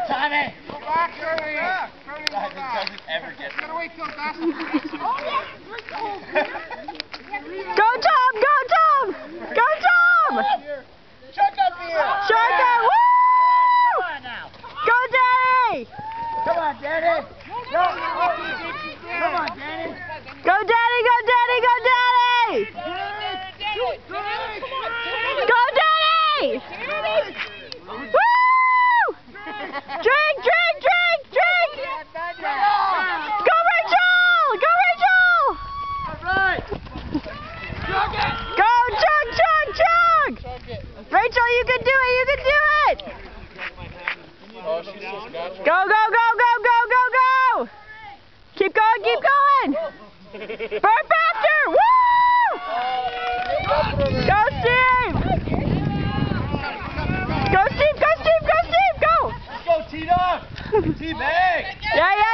Tommy! Go back, Shirley! Yeah. Guys, it doesn't ever get Gotta wait till that's Go Tom! Go Tom! Go Tom! Chuck up here! Shark up! Woo! Come on now! Go Daddy! Come on, Daddy! Come on, Daddy! Go Daddy! Go Daddy! Go Daddy! Go Daddy! Woo! Drink! Drink! Drink! Drink! Go Rachel! Go Rachel! Alright! Chug it! Go chug chug chug! Rachel, you can do it! You can do it! Oh, she's just got you. Go go go go go go go! Keep going! Keep going! Burn faster! Woo! Go Steve! Go Steve! Go Steve! Go Steve! Go! Let's go, Tina! T-Bag! Yeah, yeah!